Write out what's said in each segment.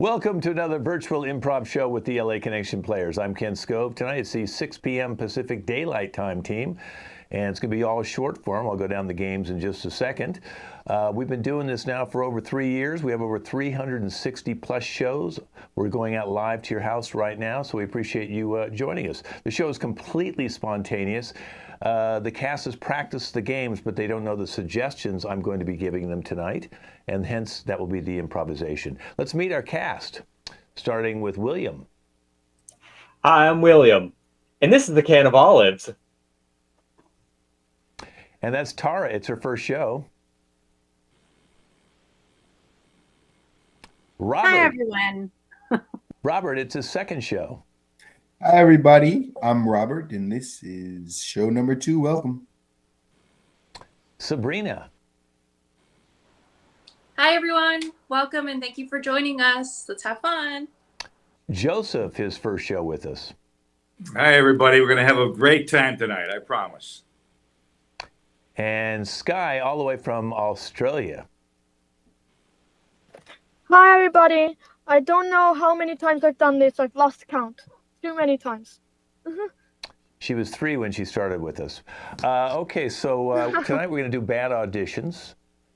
Welcome to another virtual improv show with the LA Connection players. I'm Ken Scove. Tonight it's the 6 p.m. Pacific Daylight Time team, and it's going to be all short form. I'll go down the games in just a second. We've been doing this now for over 3 years. We have over 360 plus shows. We're going out live to your house right now, so we appreciate you joining us. The show is completely spontaneous. The cast has practiced the games, but they don't know the suggestions I'm going to be giving them tonight, and hence that will be the improvisation. Let's meet our cast, starting with William. Hi, I'm William, and this is the can of olives. And that's Tara. It's her first show. Robert. Hi, everyone. Robert, it's his second show. Hi, everybody. I'm Robert, and this is show number 2. Welcome. Sabrina. Hi, everyone. Welcome, and thank you for joining us. Let's have fun. Joseph, his first show with us. Hi, everybody. We're going to have a great time tonight, I promise. And Sky, all the way from Australia. Hi, everybody. I don't know how many times I've done this. I've lost count. Too many times. She was 3 when she started with us. Okay, so tonight we're going to do bad auditions,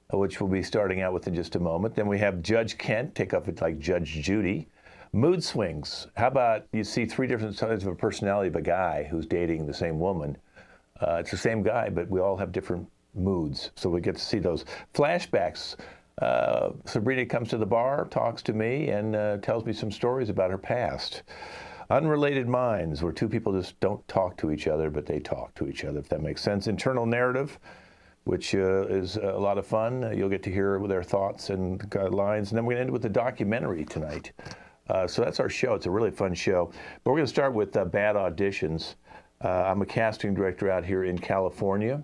which we'll be starting out with in just a moment. Then we have Judge Kent take up with like Judge Judy. Mood swings. How about you see 3 different sides of a personality of a guy who's dating the same woman. It's the same guy, but we all have different moods. So we get to see those flashbacks. Sabrina comes to the bar, talks to me, and tells me some stories about her past. Unrelated minds, where 2 people just don't talk to each other, but they talk to each other, if that makes sense. Internal narrative, which is a lot of fun. You'll get to hear their thoughts and lines. And then we're going to end with the documentary tonight. So that's our show. It's a really fun show. But we're going to start with bad auditions. I'm a casting director out here in California.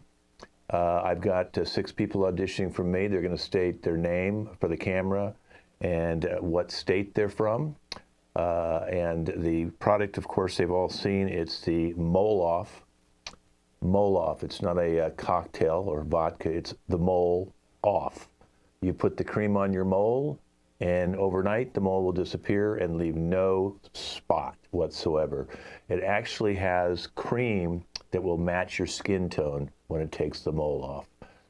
I've got 6 people auditioning from me. They're going to state their name for the camera and what state they're from. And the product, of course, they've all seen. It's the Mole-Off. Mole-Off. It's not a cocktail or vodka. It's the Mole-Off. You put the cream on your mole, and overnight the mole will disappear and leave no spot whatsoever. It actually has cream that will match your skin tone when it takes the mole off.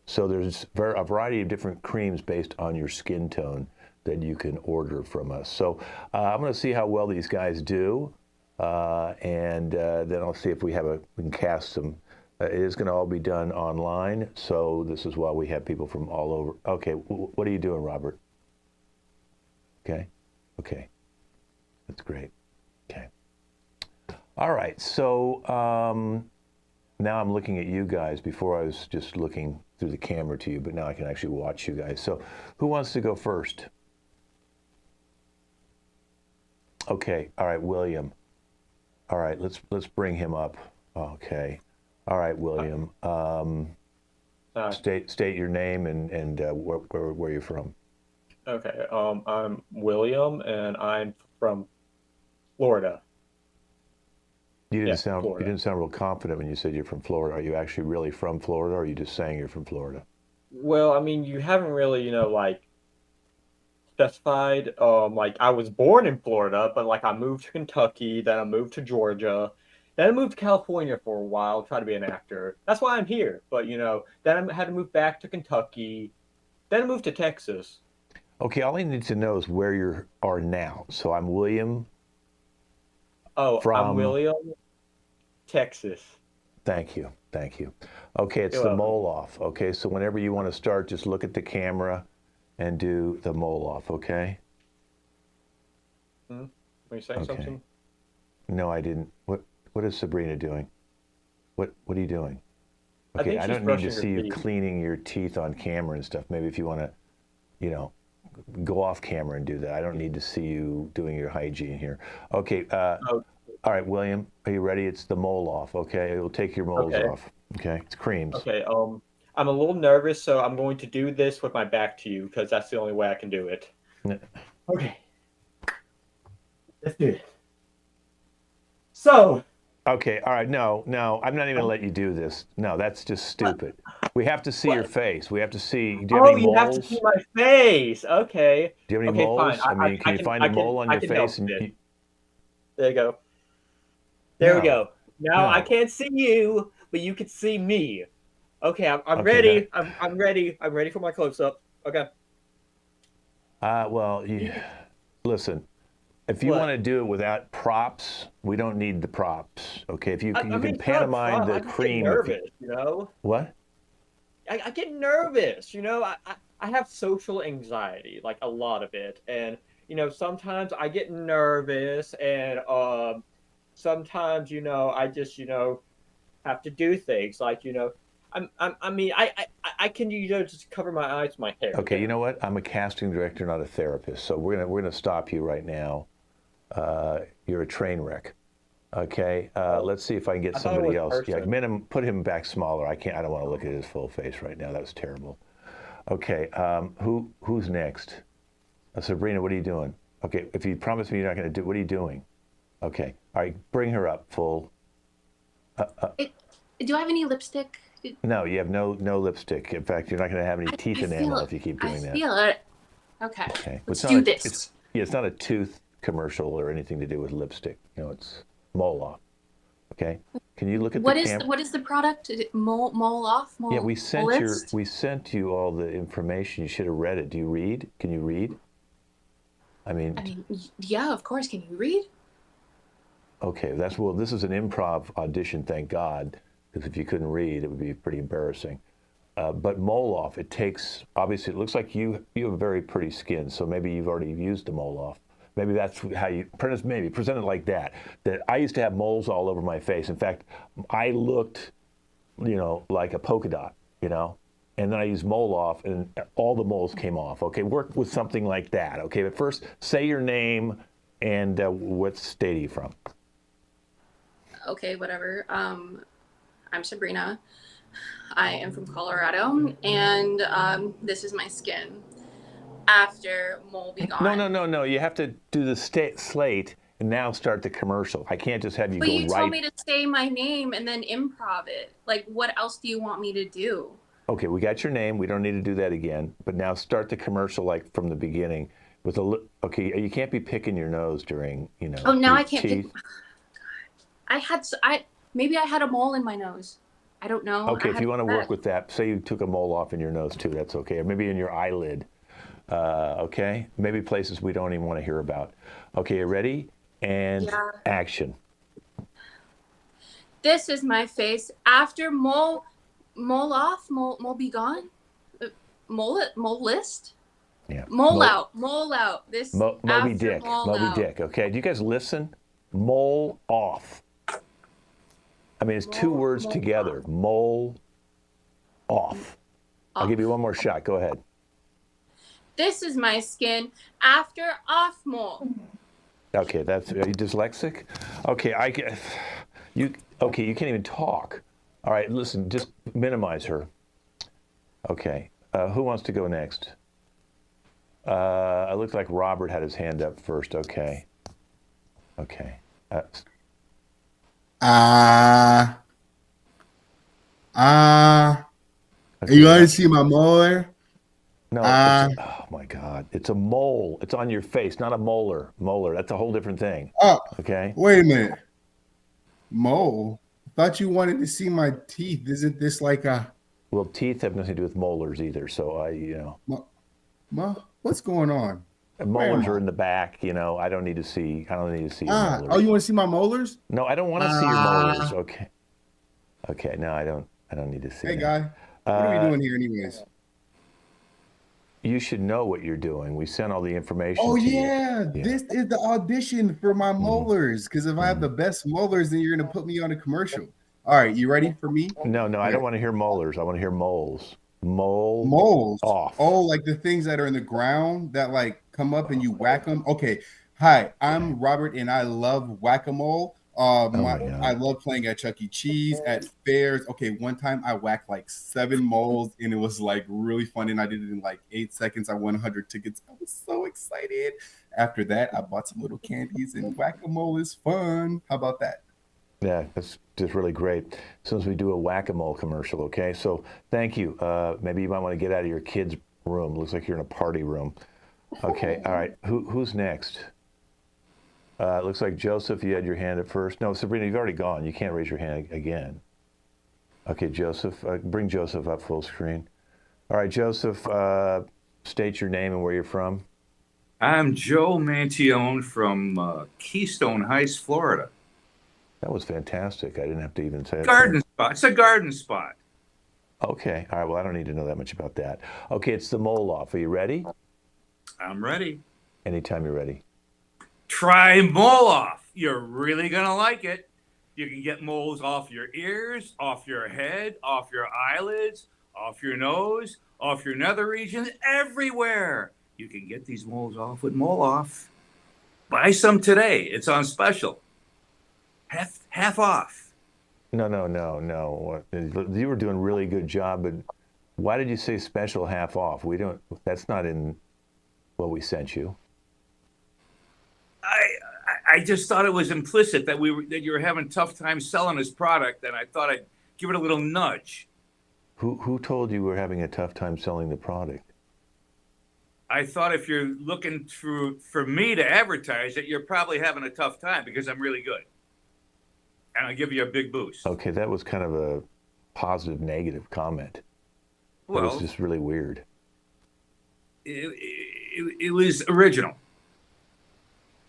So there's a variety of different creams based on your skin tone that you can order from us. So I'm going to see how well these guys do, and then I'll see if we can cast some. It is going to all be done online, so this is why we have people from all over. Okay, what are you doing, Robert? Okay, that's great. Okay, all right. So now I'm looking at you guys. Before I was just looking through the camera to you, but now I can actually watch you guys. So who wants to go first? Okay, all right, William. All right, let's bring him up. Okay, all right, William. State your name and where you're from. Okay, I'm William, and I'm from Florida. You didn't Florida. You didn't sound real confident when you said you're from Florida. Are you actually really from Florida, or are you just saying you're from Florida? Well, I mean, you haven't really, like, specified. Like, I was born in Florida, but, like, I moved to Kentucky, then I moved to Georgia, then I moved to California for a while, try to be an actor. That's why I'm here. But, then I had to move back to Kentucky, then I moved to Texas. Okay, all I need to know is where you are now. So I'm William. Oh, I'm William, Texas. Thank you. Okay, it's the Mole-Off. Okay, so whenever you want to start, just look at the camera and do the Mole-Off, okay? Were you saying something? No, I didn't. What is Sabrina doing? What are you doing? Okay, I don't need to see you cleaning your teeth on camera and stuff. Maybe if you want to, go off camera and do that. I don't need to see you doing your hygiene here. Okay. All right, William, are you ready? It's the Mole-Off, okay? It'll take your moles off. Okay, it's creams. Okay, I'm a little nervous, so I'm going to do this with my back to you because that's the only way I can do it. Okay. Let's do it. So. Okay, all right, no, I'm not even going to let you do this. No, that's just stupid. We have to see your face. We have to see. Do you have Oh, any you have to moles? see my face. Okay. Do you have any Okay, fine. moles? I mean, can you find a mole on your can face? help And it. There you go. There we No, go. Now I no. can't see you, but you can see me. Okay, I'm Okay, ready. I'm ready. I'm ready for my close up. Okay. Well, listen. If you What? want to do it without props, we don't need the props. Okay, if you I can, you mean, can it's not a pantomime problem. the I just get cream. nervous, you know? What? I get nervous, you know? I have social anxiety, like a lot of it. And, you know, sometimes I get nervous and sometimes, you know, I just, you know, have to do things like, you know, I mean, I can, you know, just cover my eyes with my hair. Okay, you know what? I'm a casting director, not a therapist. So we're gonna stop you right now. You're a train wreck. Okay, let's see if I can get I thought it somebody was else. Yeah, person. put him back smaller. I can't. I don't want to look at his full face right now. That was terrible. Okay, who's next? Sabrina, what are you doing? Okay, if you promise me you're not going to do, what are you doing? Okay, all right, bring her up full. Do I have any lipstick? No, you have no lipstick. In fact, you're not going to have any teeth enamel if you keep doing that. I feel it. Okay. Okay, Let's It's do not a- this. it's not a tooth commercial or anything to do with lipstick. You know, it's mole off. Okay, can you look at What the is camera? what is the product? Is it mole off? Mole, Yeah, we list? sent you all the information. You should have read it. Do you read? Can you read? I mean, Yeah, of course. Can you read? okay, this is an improv audition, thank God, because if you couldn't read, it would be pretty embarrassing. But mole off, it takes, obviously, it looks like you have very pretty skin, so maybe you've already used the mole off. Maybe that's how you, present it like that. That I used to have moles all over my face. In fact, I looked, you know, like a polka dot, you know? And then I used mole off and all the moles came off. Okay, work with something like that. Okay, but first, say your name and what state are you from? Okay, whatever. I'm Sabrina. I am from Colorado, and this is my skin after mole be gone. No. You have to do the slate and now start the commercial. I can't just have you But go you right. told me to say my name and then improv it. Like, what else do you want me to do? Okay, we got your name. We don't need to do that again. But now start the commercial like from the beginning with okay, you can't be picking your nose during, you know. Oh, now your I can't pick. teeth. Maybe I had a mole in my nose. I don't know. Okay, if you want to work with that, say you took a mole off in your nose too, that's okay. Or maybe in your eyelid. Okay? Maybe places we don't even want to hear about. Okay, you ready? And Yeah. action. This is my face after mole off, mole be gone, mole list, Yeah. mole out. This Moby after Dick. mole Moby out. Dick. Okay, do you guys listen? Mole off. I mean, it's two words mole together. Mole off. I'll give you one more shot. Go ahead. This is my skin after off mole. Okay, are you dyslexic? Okay, you can't even talk. All right, listen, just minimize her. Okay, who wants to go next? It looked like Robert had his hand up first. Okay. Okay. You want to see my molar? No, oh my God. It's a mole. It's on your face, not a molar. Molar, that's a whole different thing. Oh, okay. Wait a minute. Mole? I thought you wanted to see my teeth. Isn't this like a... Well, teeth have nothing to do with molars either, so what's going on? Molars are in the back, you know. I don't need to see your molars. Oh, you want to see my molars? No, I don't want to see your molars. Okay. Okay, no, I don't need to see Hey, that. guy. What are we doing here anyways? You should know what you're doing. We sent all the information Oh, to yeah. you. This is the audition for my molars. Because if I have the best molars, then you're going to put me on a commercial. All right, you ready for me? No, I don't want to hear molars. I want to hear moles. Moles off. Oh, like the things that are in the ground that like come up and you whack them. Okay. Hi, I'm Robert and I love whack-a-mole. I love playing at Chuck E. Cheese, at fairs. Okay, one time I whacked like 7 moles and it was like really fun and I did it in like 8 seconds. I won 100 tickets. I was so excited. After that, I bought some little candies and whack-a-mole is fun. How about that? Yeah, that's just really great. As soon as we do a whack-a-mole commercial, okay? So thank you. Maybe you might want to get out of your kid's room. Looks like you're in a party room. Okay, all right. Who's next? Looks like Joseph, you had your hand up first. No, Sabrina, you've already gone. You can't raise your hand again. Okay, Joseph, bring Joseph up full screen. All right, Joseph, state your name and where you're from. I'm Joe Mantione from Keystone Heights, Florida. That was fantastic. I didn't have to even say it. Garden spot. It's a garden spot. Okay. All right. Well, I don't need to know that much about that. Okay. It's the mole off. Are you ready? I'm ready. Anytime you're ready. Try mole off. You're really going to like it. You can get moles off your ears, off your head, off your eyelids, off your nose, off your nether regions, everywhere. You can get these moles off with mole off. Buy some today. It's on special. Half off. No. You were doing a really good job, but why did you say special half off? We don't. That's not in what we sent you. I just thought it was implicit that you were having a tough time selling this product, and I thought I'd give it a little nudge. Who told you we're having a tough time selling the product? I thought if you're looking for me to advertise it, you're probably having a tough time because I'm really good. And I'll give you a big boost. Okay, that was kind of a positive, negative comment. Well, it was just really weird. It was original.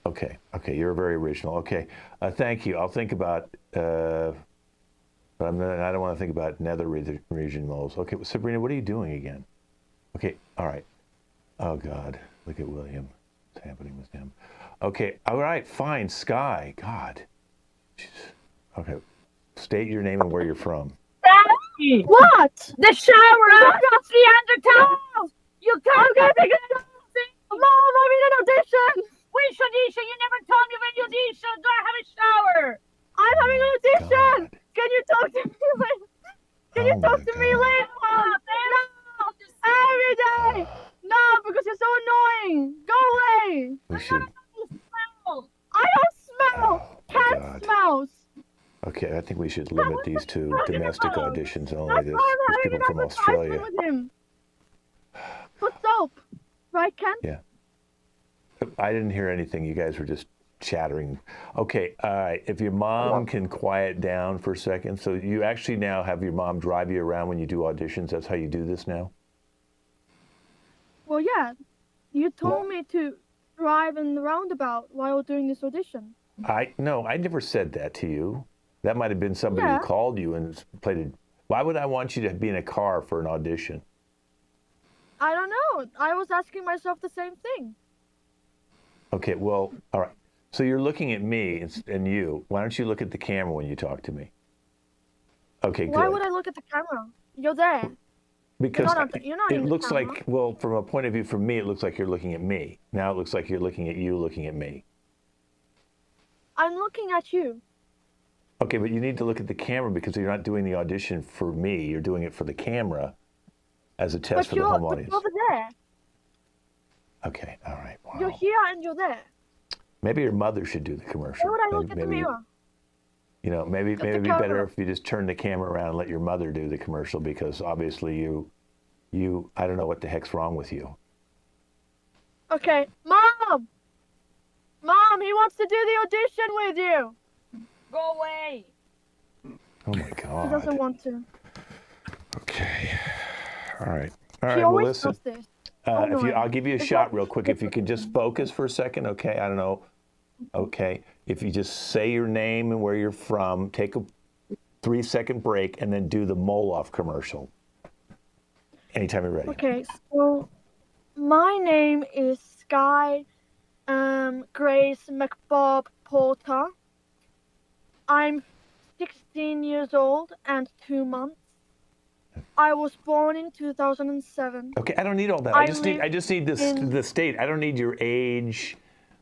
Okay, you're very original. Okay, thank you. I'll think about, but I don't want to think about nether region moles. Okay, Sabrina, what are you doing again? Okay, all right. Oh God, look at William. What's happening with him? Okay, all right, fine. Sky, God. Jeez. Okay, state your name and where you're from. Daddy! What? The shower! I got 300 towels! You can't get it! Mom, I'm in an audition! Which audition? You never told me when you audition! Do I have a shower? I'm having an audition! God. Can you talk to me later? Can you talk to me later, Mom? No! Every day! No, because you're so annoying! Go away! We should. I don't smell! Cat smells! Okay, I think we should limit these to domestic auditions only. There's people from Australia. Put soap, right, Ken? Yeah. I didn't hear anything. You guys were just chattering. Okay, all right. If your mom can quiet down for a second. So you actually now have your mom drive you around when you do auditions. That's how you do this now? Well, yeah. You told me to drive in the roundabout while doing this audition. No, I never said that to you. That might have been somebody who called you and played it. Why would I want you to be in a car for an audition? I don't know. I was asking myself the same thing. Okay, well, all right. So you're looking at me and you. Why don't you look at the camera when you talk to me? Okay, good. Why would I look at the camera? You're there. Because you're not it looks like, well, from a point of view, for me, it looks like you're looking at me. Now it looks like you're looking at you, looking at me. I'm looking at you. Okay, but you need to look at the camera because you're not doing the audition for me. You're doing it for the camera as a test for the home audience. But you're over there. Okay, all right. Wow. You're here and you're there. Maybe your mother should do the commercial. Why would I look at the mirror? You know, maybe it'd be better if you just turn the camera around and let your mother do the commercial because obviously you I don't know what the heck's wrong with you. Okay, Mom! Mom, he wants to do the audition with you. Go away. Oh my God. He doesn't want to. Okay. All right. He Well, always listen. does this. I'll give you a shot real quick. If you could just focus for a second, okay? I don't know. Okay. If you just say your name and where you're from, take a 3-second break, and then do the Moloff commercial. Anytime you're ready. Okay, so my name is Sky Grace McBob Porter. I'm 16 years old and 2 months. I was born in 2007. Okay, I don't need all that. I just need the state. I don't need your age.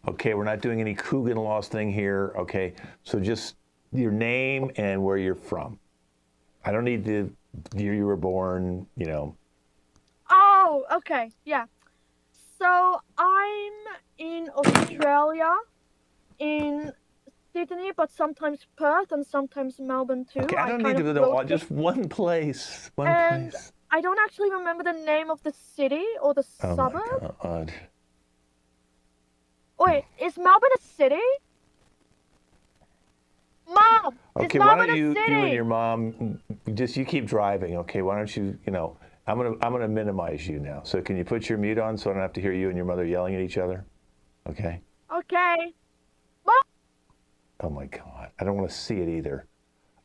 Okay, we're not doing any Coogan Laws thing here. Okay, so just your name and where you're from. I don't need the year you were born, you know. Oh, okay, yeah. So I'm in Australia in Sydney, but sometimes Perth and sometimes Melbourne too. Okay, I don't need kind to of know road trip. just one place. One And place. I don't actually remember the name of the city or the Oh suburb. my God. Wait, is Melbourne a city? Mom, is Okay, why Melbourne don't a you city? and your mom you keep driving? Okay, why don't you I'm gonna minimize you now. So can you put your mute on so I don't have to hear you and your mother yelling at each other? Okay. Okay. Oh my God, I don't want to see it either.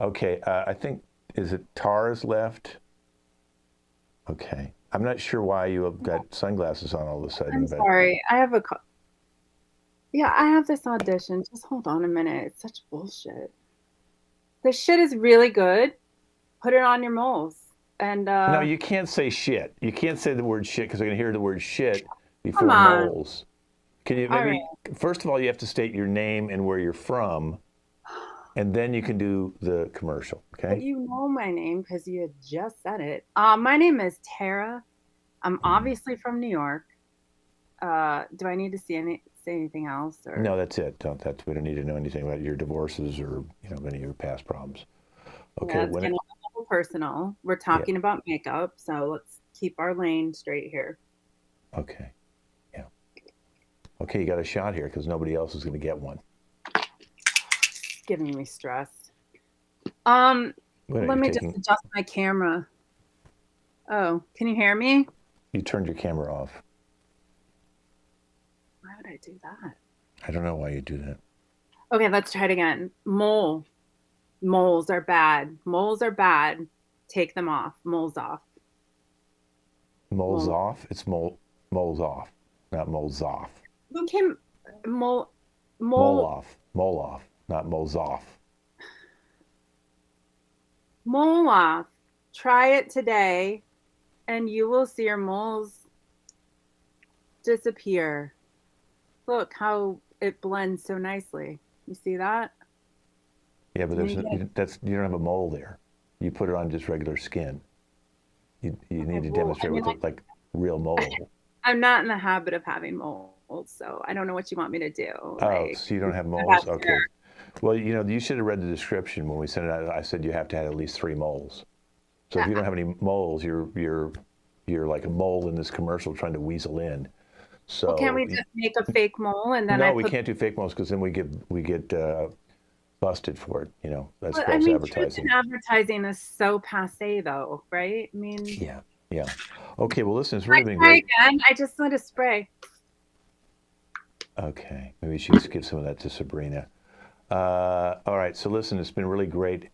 Okay, I think is it Tara's left? Okay, I'm not sure why you have got sunglasses on all of a sudden. I'm sorry. I have I have this audition. Just hold on a minute. It's such bullshit. This shit is really good. Put it on your moles. And No, you can't say shit. You can't say the word shit because they're gonna hear the word shit before Come on. moles. Can you All maybe right. first of all you have to state your name and where you're from, and then you can do the commercial. But Okay. you know my name because you had just said it. My name is Tara. I'm obviously from New York. Do I need to say anything else? Or? No, that's it. We don't need to know anything about your divorces or any of your past problems. Okay. Yeah, it's getting a little personal. We're talking about makeup, so let's keep our lane straight here. Okay. Yeah. Okay, you got a shot here because nobody else is going to get one. It's giving me stress. Let me just adjust my camera. Oh, can you hear me? You turned your camera off. Why would I do that? I don't know why you do that. Okay, let's try it again. Moles are bad. Moles are bad. Take them off. Moles off. Moles off? It's moles off, not moles off. Who came? Mole off. Mole off, not moles off. Mole off. Try it today, and you will see your moles disappear. Look how it blends so nicely. You see that? Yeah, but you don't have a mole there. You put it on just regular skin. You need to demonstrate with like real mole. I'm not in the habit of having moles, so I don't know what you want me to do. Oh, so you don't have moles? Okay. Well, you should have read the description when we sent it out. I said you have to have at least 3 moles. So if you don't have any moles, you're like a mole in this commercial trying to weasel in. So well, can't we just make a fake mole and then we can't do fake moles because then we get busted for it. That's false advertising. Advertising is so passé, though, right? I mean. Yeah. Okay. Well, listen, it's really been great. Again? I just want to spray. Okay. Maybe she should give some of that to Sabrina. All right. So listen, it's been really great.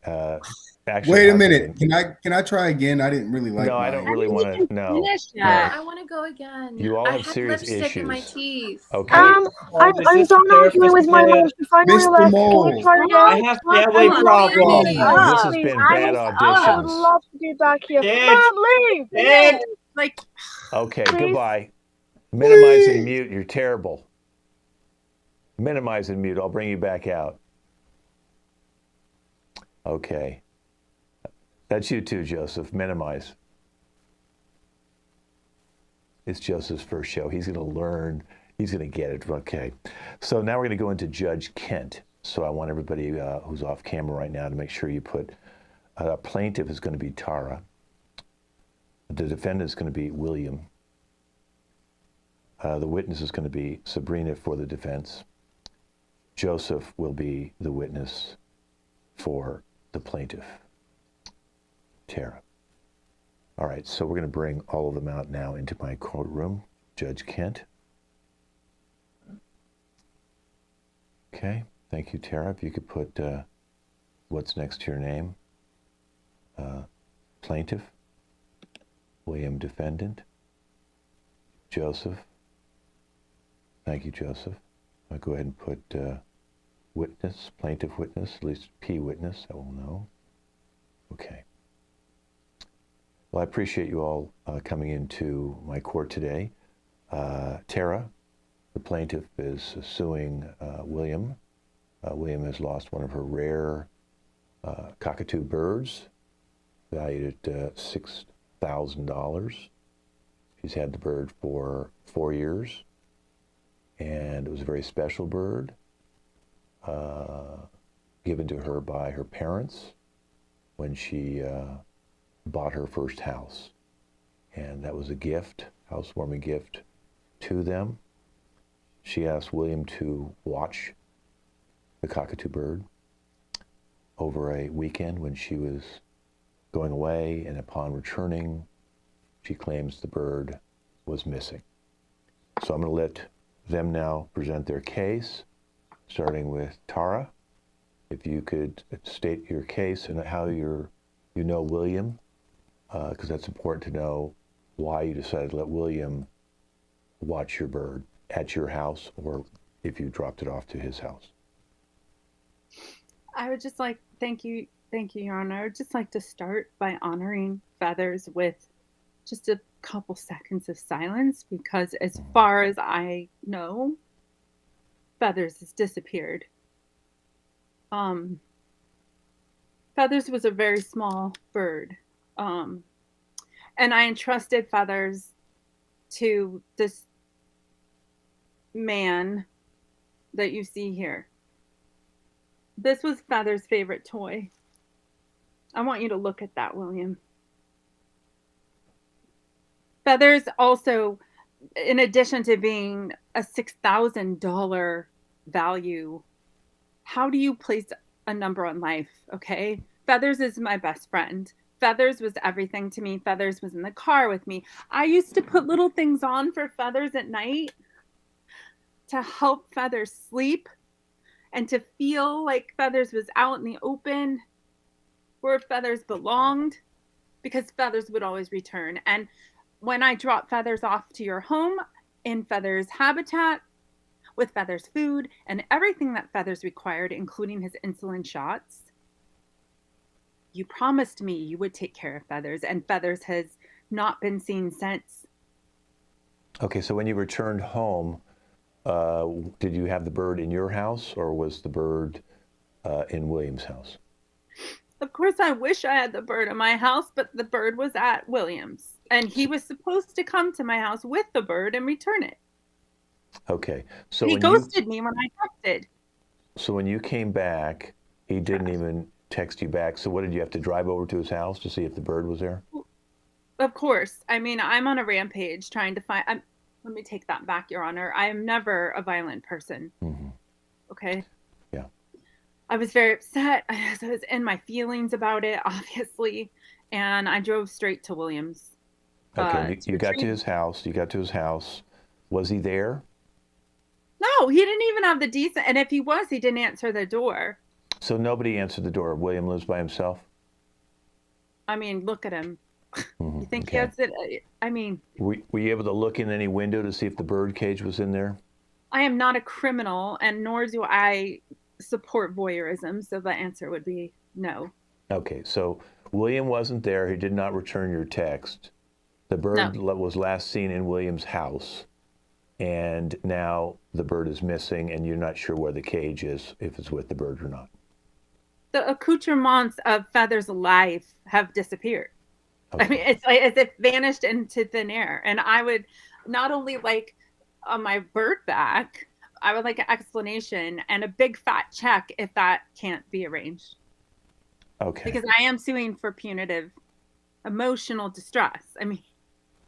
Actually, wait a minute. Can I try again? I didn't really like. No, I don't really want to. No. I want to go again. You all have serious lipstick issues. in my teeth. Okay. I'm done arguing with my mom. She finally Mr. left. Mole. Can we try again? I have family problems. This has been bad I would auditions. love to be back here. Dad. Mom, leave! Dad. Like. Okay. Please. Goodbye. Minimize and mute. You're terrible. Minimize and mute. I'll bring you back out. Okay. That's you too, Joseph. Minimize. It's Joseph's first show. He's going to learn. He's going to get it. Okay. So now we're going to go into Judge Kent. So I want everybody who's off camera right now to make sure you put plaintiff is going to be Tara. The defendant is going to be William. The witness is going to be Sabrina for the defense. Joseph will be the witness for the plaintiff, Tara. All right, so we're going to bring all of them out now into my courtroom. Judge Kent. Okay, thank you, Tara. If you could put what's next to your name. Plaintiff, William defendant, Joseph. Thank you, Joseph. I'll go ahead and put witness, plaintiff witness, at least P witness, I will know. Okay. Well, I appreciate you all coming into my court today. Tara, the plaintiff, is suing William. William has lost one of her rare cockatoo birds, valued at $6,000. She's had the bird for 4 years, and it was a very special bird. given to her by her parents when she bought her first house. And that was a gift, housewarming gift to them. She asked William to watch the cockatoo bird over a weekend when she was going away, and upon returning, she claims the bird was missing. So I'm going to let them now present their case, starting with Tara. If you could state your case and how you know William, because that's important to know why you decided to let William watch your bird at your house, or if you dropped it off to his house. I would just like, thank you, Your Honor. I would just like to start by honoring Feathers with just a couple seconds of silence, because as far as I know, Feathers has disappeared. Feathers was a very small bird. And I entrusted Feathers to this man that you see here. This was Feathers' favorite toy. I want you to look at that, William. Feathers also, in addition to being a $6,000 value, how do you place a number on life, okay? Feathers is my best friend. Feathers was everything to me. Feathers was in the car with me. I used to put little things on for Feathers at night to help Feathers sleep and to feel like Feathers was out in the open where Feathers belonged, because Feathers would always return. And when I dropped Feathers off to your home in Feathers' habitat with Feathers' food and everything that Feathers required, including his insulin shots, you promised me you would take care of Feathers, and Feathers has not been seen since. Okay, so when you returned home, did you have the bird in your house, or was the bird in William's house? Of course, I wish I had the bird in my house, but the bird was at William's, and he was supposed to come to my house with the bird and return it. Okay, so he ghosted me when I texted. So when you came back, he didn't even text you back. So what, did you have to drive over to his house to see if the bird was there? Of course. I mean, I'm on a rampage trying to find. Let me take that back, Your Honor. I am never a violent person. Mm-hmm. Okay. Yeah. I was very upset. I was in my feelings about it, obviously, and I drove straight to Williams. Okay. You got to his house. You got to his house. Was he there? No, he didn't even have the decent. And if he was, he didn't answer the door. So nobody answered the door. William lives by himself? I mean, look at him. Mm-hmm. You think Okay. he has it? I mean. Were you able to look in any window to see if the bird cage was in there? I am not a criminal, and nor do I support voyeurism. So the answer would be no. Okay. So William wasn't there. He did not return your text. The bird was last seen in William's house. And now the bird is missing, and you're not sure where the cage is, if it's with the bird or not. The accoutrements of Feather's life have disappeared. Okay. I mean, it's like as if vanished into thin air. And I would not only like my bird back, I would like an explanation and a big fat check if that can't be arranged. Okay. Because I am suing for punitive emotional distress. I mean.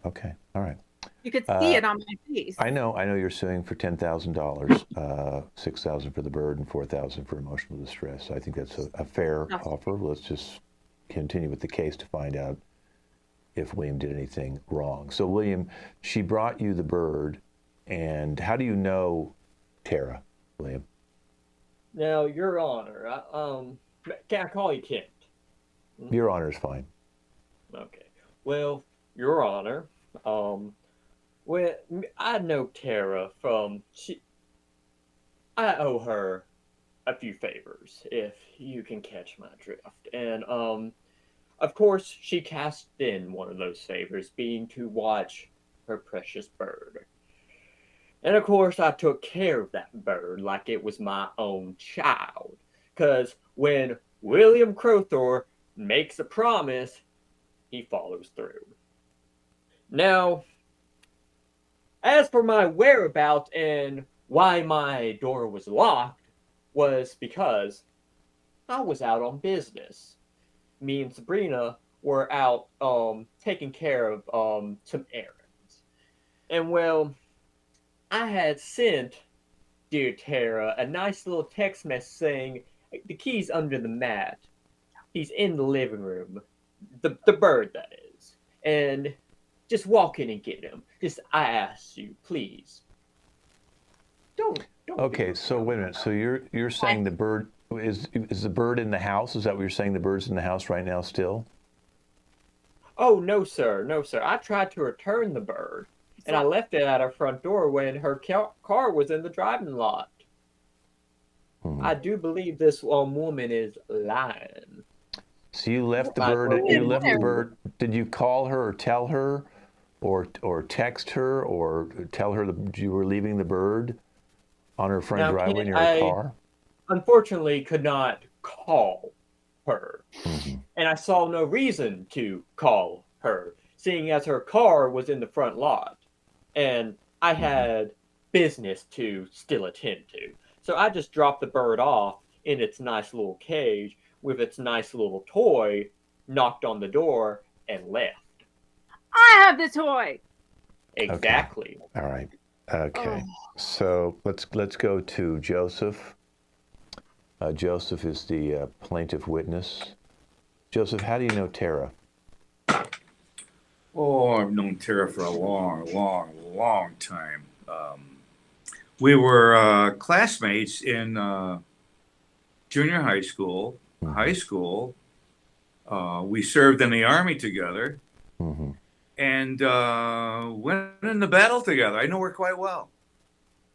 Okay. All right. You could see it on my face. I know you're suing for $10,000, $6,000 for the bird and $4,000 for emotional distress. I think that's a fair offer. Let's just continue with the case to find out if William did anything wrong. So William, she brought you the bird, and how do you know Tara, William? Now, Your Honor, can I call you Kent? Your Honor is fine. Okay. Well, Your Honor, well, I know Tara from, I owe her a few favors, if you can catch my drift. And, of course, she cast in one of those favors, being to watch her precious bird. And, of course, I took care of that bird like it was my own child. Because when William Crowthor makes a promise, he follows through. Now, as for my whereabouts and why my door was locked, was because I was out on business. Me and Sabrina were out taking care of some errands. And well, I had sent dear Tara a nice little text message saying the key's under the mat. He's in the living room. The bird, that is. And just walk in and get him. Just, I ask you, please. Don't. Okay, so wait a minute. So you're saying the bird is the bird in the house? Is that what you're saying? The bird's in the house right now still? Oh, no, sir. No, sir. I tried to return the bird, and I left it at her front door when her car was in the driving lot. I do believe this woman is lying. So you left the bird. You left the bird. Did you call her or tell her, or text her or tell her that you were leaving the bird on her front Now, driveway Ken, near I a car? unfortunately could not call her, and I saw no reason to call her, seeing as her car was in the front lot, and I had business to still attend to. So I just dropped the bird off in its nice little cage with its nice little toy, knocked on the door, and left. I have the toy. Exactly. Okay. All right. Okay. So let's go to Joseph. Joseph is the plaintiff witness. Joseph, how do you know Tara? Oh, I've known Tara for a long time. We were classmates in junior high school, high school. We served in the Army together and went in the battle together. I know her quite well.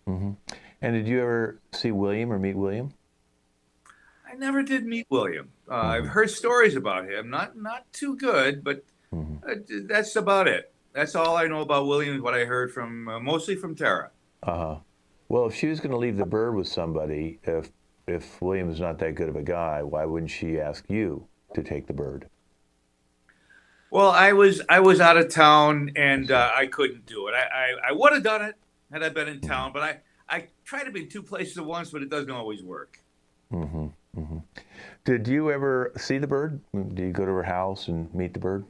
And did you ever see William or meet William? I never did meet William. I've heard stories about him, not too good, but that's about it. That's all I know about William, what I heard from, mostly from Tara. Well, if she was going to leave the bird with somebody, if William's not that good of a guy, why wouldn't she ask you to take the bird? Well, I was out of town and I couldn't do it. I would have done it had I been in town, but I try to be in two places at once, but it doesn't always work. Did you ever see the bird? Did you go to her house and meet the bird?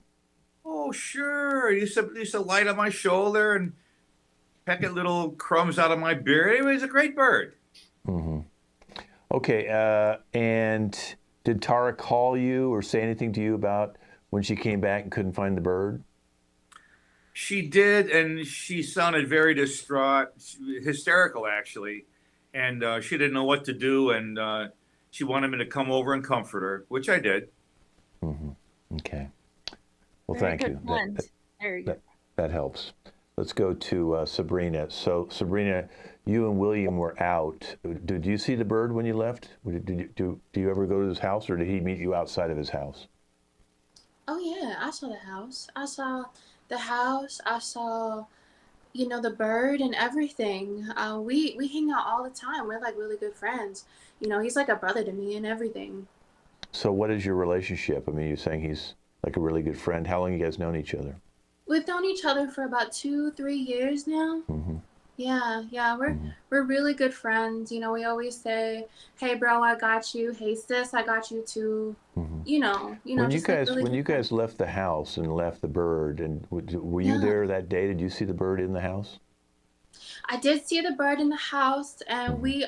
Oh, sure. He used to light on my shoulder and peck at little crumbs out of my beard. Anyway, he's a great bird. Okay, and did Tara call you or say anything to you about when she came back and couldn't find the bird? She did, and she sounded very distraught, hysterical, actually. And she didn't know what to do, and she wanted me to come over and comfort her, which I did. Okay. Well, Very thank good you. blend. Very good. That helps. Let's go to Sabrina. So, Sabrina, you and William were out. Did you see the bird when you left? Do you ever go to his house, or did he meet you outside of his house? Oh yeah, I saw the house. I saw the house. I saw, the bird and everything. We hang out all the time. We're like really good friends. He's like a brother to me and everything. So what is your relationship? I mean, you're saying he's like a really good friend. How long have you guys known each other? We've known each other for about 2-3 years now. Yeah, we're really good friends. We always say, "Hey, bro, I got you. Hey, sis, I got you too." When you just like guys really when good you guys left the house and left the bird, and were you there that day? Did you see the bird in the house? I did see the bird in the house, and we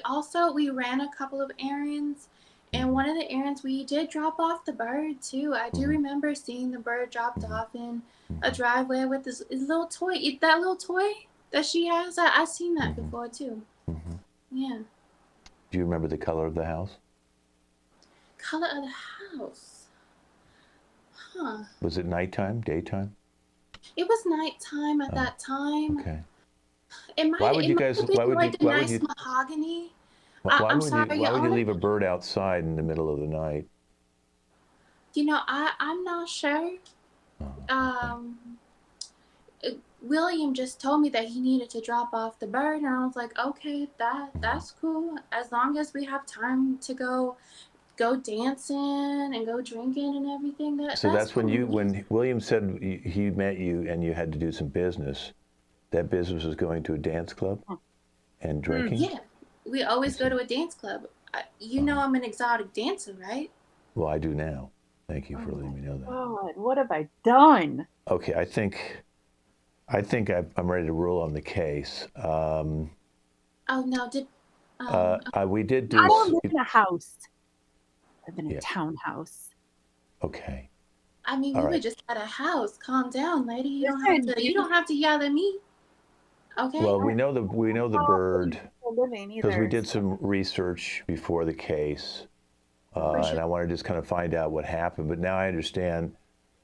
ran a couple of errands. And one of the errands, we did drop off the bird too. I do remember seeing the bird dropped off in a driveway with this little toy. That little toy that she has, I've seen that before too. Yeah. Do you remember the color of the house? Color of the house. Huh. Was it nighttime, daytime? It was nighttime at that time. Okay. It might, Why would you guys? Why would Why would nice you? mahogany. Why I'm would sorry, you? Why would you leave a bird outside in the middle of the night? I'm not sure. William just told me that he needed to drop off the bird, and I was like, okay, that's cool. As long as we have time to go dancing and go drinking and everything. So that's cool. when William said he met you and you had to do some business. That business was going to a dance club and drinking. Yeah, we always go to a dance club. You know I'm an exotic dancer, right? Well, I do now. Thank you for letting me know that. God, what have I done? Okay, I think I'm ready to rule on the case. Oh no, We did I do. don't live in a house. I live in a Yeah. townhouse. Okay. I mean, All we right. were just at a house. Calm down, lady. You Listen, don't have to yell at me. Okay. Well, we know the bird living because we either. did some research before the case, and I want to just kind of find out what happened. But now I understand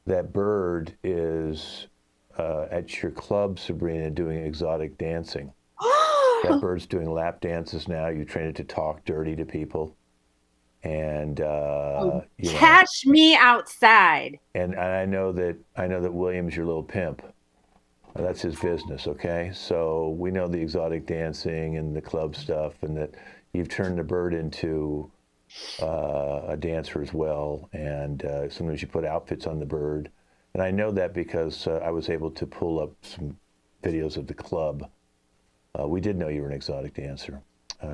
that bird is at your club, Sabrina, doing exotic dancing. That bird's doing lap dances now. You train it to talk dirty to people, and Catch me outside. And I know that William's your little pimp. That's his business, okay? So we know the exotic dancing and the club stuff, and that you've turned the bird into a dancer as well. And sometimes you put outfits on the bird. And I know that because I was able to pull up some videos of the club. We did know you were an exotic dancer.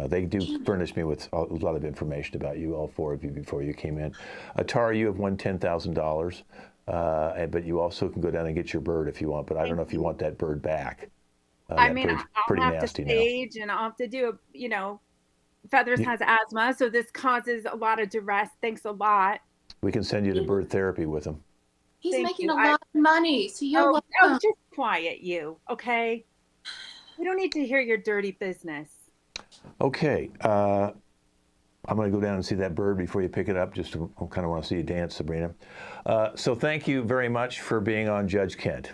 They do furnish me with a lot of information about you, all four of you, before you came in. Tara, you have won $10,000. But you also can go down and get your bird if you want. But I don't know if you want that bird back. I mean, I'll have to stage and I'll have to do Feathers has asthma, so this causes a lot of duress. Thanks a lot. We can send you to bird therapy with him. He's making a lot of money, so you're welcome. Oh, just quiet you, okay? We don't need to hear your dirty business. Okay. I'm going to go down and see that bird before you pick it up. Just to, I kind of want to see you dance, Sabrina. So thank you very much for being on Judge Kent.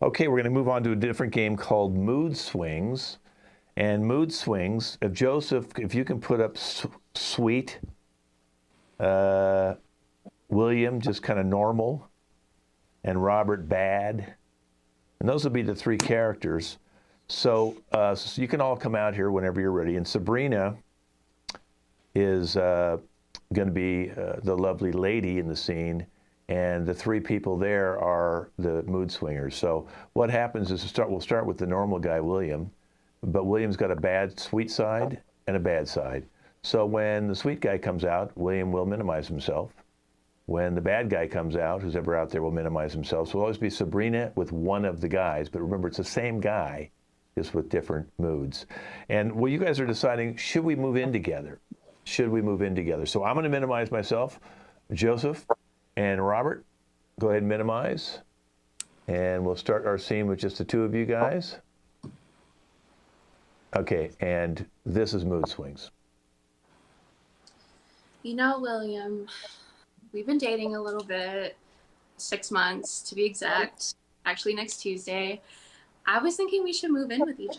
Okay, we're going to move on to a different game called Mood Swings. And Mood Swings, if Joseph, if you can put up sweet, William, just kind of normal, and Robert, bad. And those will be the three characters. So you can all come out here whenever you're ready. And Sabrina is going to be the lovely lady in the scene, and the three people there are the mood swingers. So what happens is we'll start with the normal guy, William, but William's got a bad sweet side and a bad side. So when the sweet guy comes out, William will minimize himself. When the bad guy comes out, who's ever out there will minimize himself. So it'll always be Sabrina with one of the guys, but remember, it's the same guy, just with different moods. And well, you guys are deciding, should we move in together? Should we move in together? So I'm going to minimize myself. Joseph and Robert, go ahead and minimize. And we'll start our scene with just the two of you guys. Okay, and this is Mood Swings. You know, William, we've been dating a little bit, 6 months to be exact. Actually, next Tuesday. I was thinking we should move in with each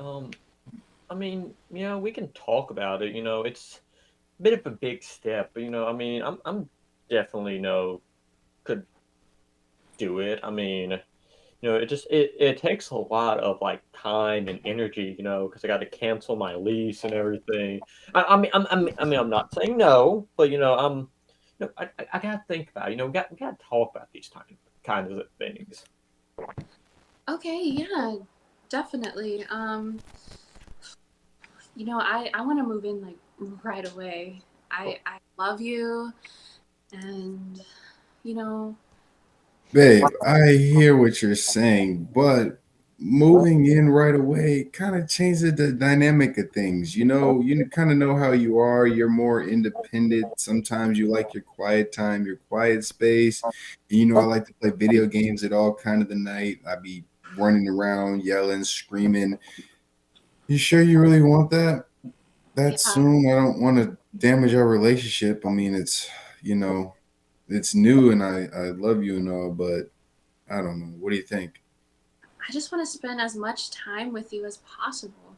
other. I mean, we can talk about it. It's a bit of a big step, but I mean, I'm definitely could do it. I mean, it takes a lot of like time and energy, because I got to cancel my lease and everything. I mean, I'm not saying no, but I gotta think about it. We gotta talk about these kinds of things. Okay, yeah, definitely. I want to move in like right away. I love you, and Babe, I hear what you're saying, but moving in right away kind of changes the dynamic of things. You kind of know how you are. You're more independent. Sometimes you like your quiet time, your quiet space. And, I like to play video games at all kind of the night. I be running around, yelling, screaming. You sure you really want that soon? I don't want to damage our relationship. I mean, it's new and I love you and all, but I don't know. What do you think? I just want to spend as much time with you as possible.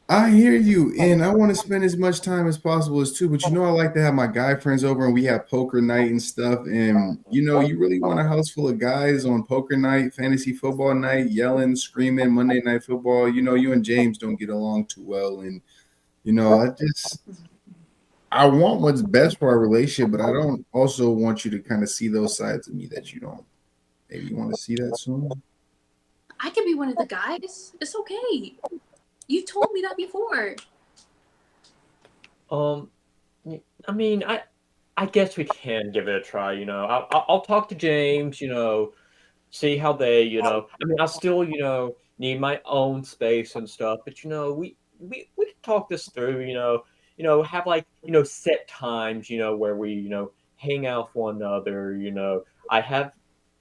I hear you, and I want to spend as much time as possible as too, but I like to have my guy friends over and we have poker night and stuff. And you really want a house full of guys on poker night, fantasy football night, yelling, screaming, Monday Night Football. You and James don't get along too well. And I want what's best for our relationship, but I don't also want you to kind of see those sides of me that you don't. Maybe you want to see that soon? I could be one of the guys. It's okay. You told me that before. I mean, I guess we can give it a try. I'll talk to James. See how they. I mean, I still need my own space and stuff. But we can talk this through. Have like set times. Where we hang out with one another. I have.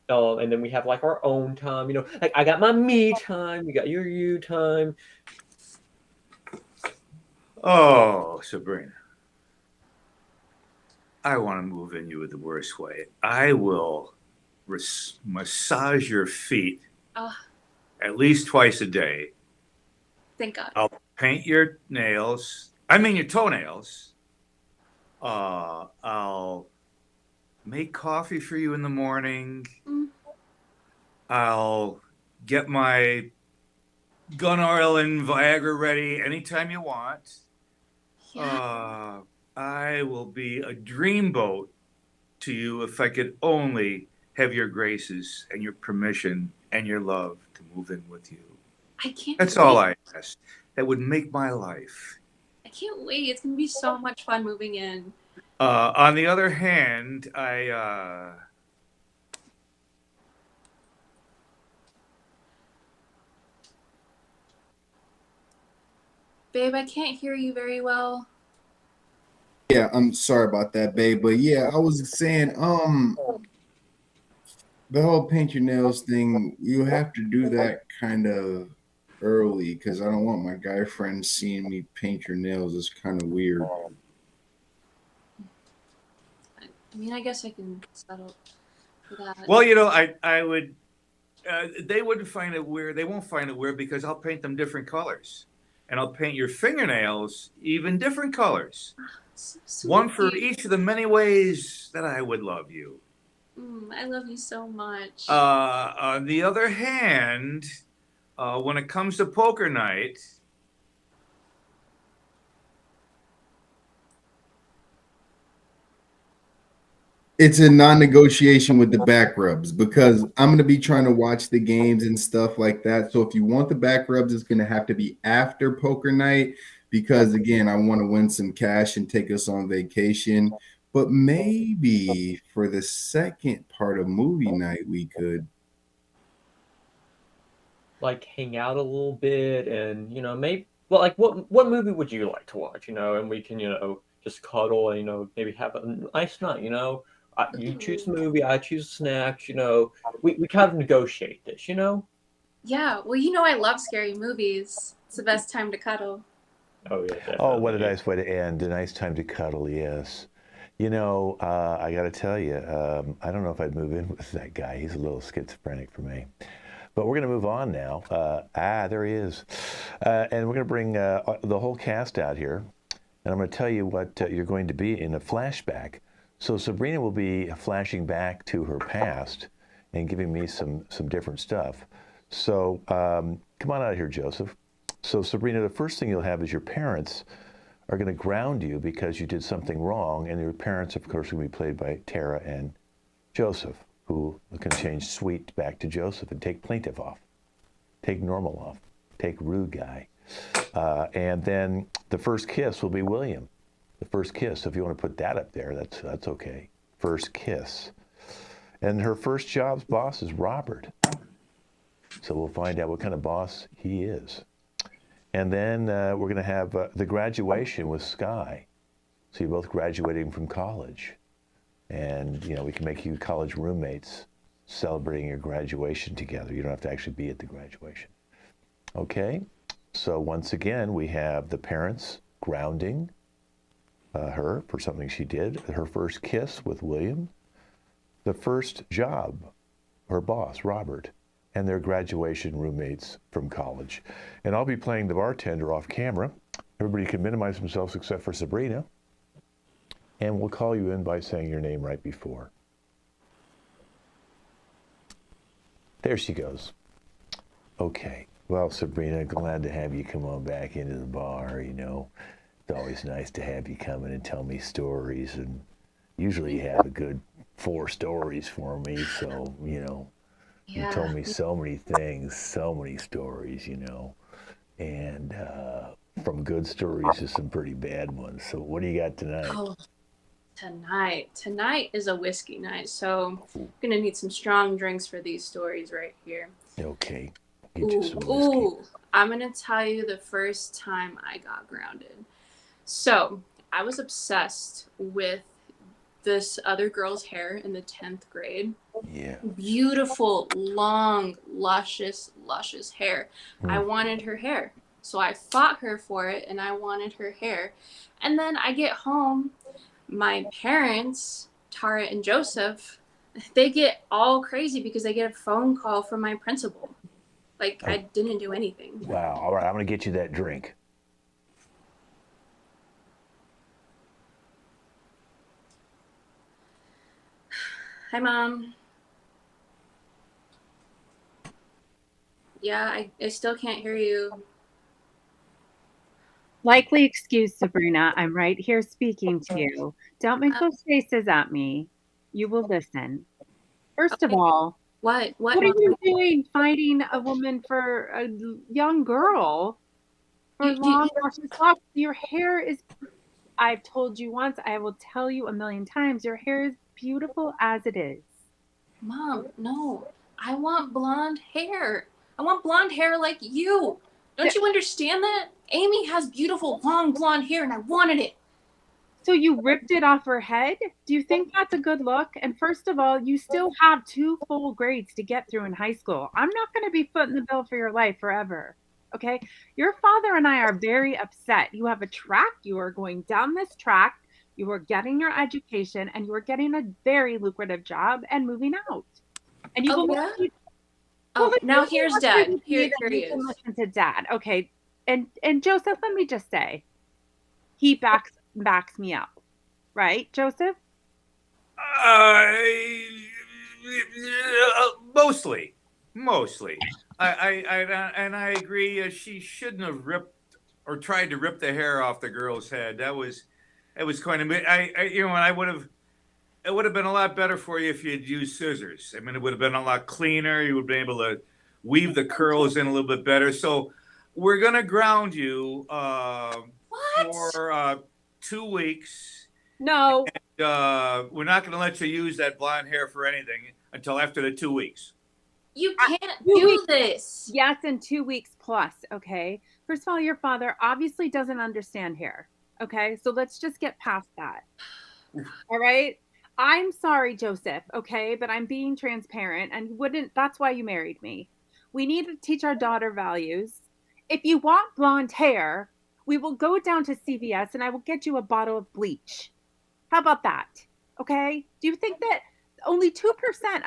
And then we have like our own time. Like I got my me time. You got your you time. Oh, Sabrina. I want to move in you the worst way. I will massage your feet at least twice a day. Thank God. I'll paint your nails. I mean your toenails. I'll make coffee for you in the morning. I'll get my gun oil and Viagra ready anytime you want. Yeah. I will be a dreamboat to you if I could only have your graces and your permission and your love to move in with you. I can't. That's wait. all I ask. That would make my life. I can't wait. It's gonna be so much fun moving in. On the other hand, Babe, I can't hear you very well. Yeah, I'm sorry about that, babe. But yeah, I was saying, the whole paint your nails thing, you have to do that kind of early because I don't want my guy friends seeing me paint your nails. It's kind of weird. I mean, I guess I can settle for that. well, I would. They wouldn't find it weird. They won't find it weird because I'll paint them different colors, and I'll paint your fingernails even different colors. So One for sweet. each of the many ways that I would love you. I love you so much. On the other hand, when it comes to poker night, It's a non-negotiation with the back rubs because I'm going to be trying to watch the games and stuff like that. So if you want the back rubs, it's going to have to be after poker night because, again, I want to win some cash and take us on vacation. But maybe for the second part of movie night, we could. Like hang out a little bit and maybe like what movie would you like to watch, and we can just cuddle and maybe have a nice night. You choose a movie, I choose snacks. We kind of negotiate this. Yeah, well, I love scary movies. It's the best time to cuddle. Oh yeah, definitely. Oh, what a nice way to end. A nice time to cuddle, yes. I got to tell you, I don't know if I'd move in with that guy. He's a little schizophrenic for me. But we're going to move on now. There he is. And we're going to bring the whole cast out here. And I'm going to tell you what you're going to be in a flashback. So Sabrina will be flashing back to her past and giving me some different stuff. So come on out here, Joseph. So Sabrina, the first thing you'll have is your parents are going to ground you because you did something wrong. And your parents, of course, will be played by Tara and Joseph, who can change sweet back to Joseph and take plaintiff off, take normal off, take rude guy. And then the first kiss will be William. The first kiss, if you want to put that up there, that's okay. First kiss. And her first job's boss is Robert. So we'll find out what kind of boss he is. And then we're going to have the graduation with Sky. So you're both graduating from college. And, we can make you college roommates celebrating your graduation together. You don't have to actually be at the graduation. Okay? So once again, we have the parents grounding her for something she did. Her first kiss with William. The first job, her boss, Robert. And their graduation roommates from college. And I'll be playing the bartender off camera. Everybody can minimize themselves except for Sabrina. And we'll call you in by saying your name right before. There she goes. Okay. Well, Sabrina, glad to have you come on back into the bar. It's always nice to have you come in and tell me stories. And usually you have a good 4 stories for me. So, You told me so many things, so many stories, and from good stories to some pretty bad ones. So what do you got tonight? Oh, tonight is a whiskey night, so I'm gonna need some strong drinks for these stories right here. Okay, get you some whiskey. Ooh, I'm gonna tell you the first time I got grounded. So I was obsessed with this other girl's hair in the 10th grade. Yeah. Beautiful, long, luscious hair. I wanted her hair. So I fought her for it and I wanted her hair. And then I get home, my parents, Tara and Joseph, they get all crazy because they get a phone call from my principal. Like, I didn't do anything. Wow. All right, I'm going to get you that drink. Hi, Mom. Yeah, I still can't hear you. Likely excuse, Sabrina. I'm right here speaking to you. Don't make those faces at me. You will listen. First of all, What what are you doing fighting a woman for a young girl for long luscious locks? Your hair is, I've told you once, I will tell you a million times, your hair is beautiful as it is. Mom, no. I want blonde hair. I want blonde hair like you. Don't you understand that? Amy has beautiful long blonde hair and I wanted it. So you ripped it off her head? Do you think that's a good look? And first of all, you still have 2 full grades to get through in high school. I'm not going to be footing the bill for your life forever. Okay? Your father and I are very upset. You have a track. You are going down this track. You are getting your education and you are getting a very lucrative job and moving out. And you now here's Dad. Here he is. Listen to Dad. Okay. And Joseph, let me just say, he backs me up, right, Joseph? Mostly. I agree. She shouldn't have ripped or tried to rip the hair off the girl's head. It was kind of. It would have been a lot better for you if you had used scissors. I mean, it would have been a lot cleaner. You would have been able to weave the curls in a little bit better. So we're gonna ground you for 2 weeks. No. And, we're not going to let you use that blonde hair for anything until after the 2 weeks. You can't do this. Yes, in 2 weeks plus, okay? First of all, your father obviously doesn't understand hair, okay? So let's just get past that. All right? I'm sorry, Joseph, okay? But I'm being transparent and that's why you married me. We need to teach our daughter values. If you want blonde hair, we will go down to CVS and I will get you a bottle of bleach. How about that? Okay? Do you think that only 2%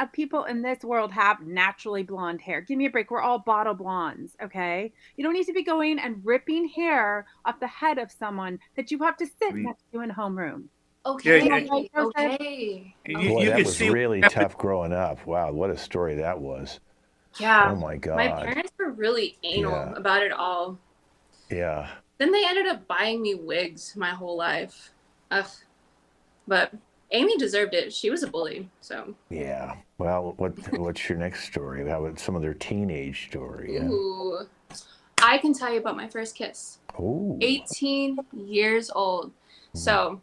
of people in this world have naturally blonde hair? Give me a break. We're all bottle blondes, okay? You don't need to be going and ripping hair off the head of someone that you have to sit next to in homeroom. Okay. Okay. Boy, that was really tough growing up. Wow, what a story that was. Yeah. Oh my God. My parents were really anal about it all. Yeah. Then they ended up buying me wigs my whole life. Ugh. But Amy deserved it. She was a bully, so. Yeah. Well, what's your next story? How about some of their teenage story? Ooh. I can tell you about my first kiss. Ooh. 18 years old. So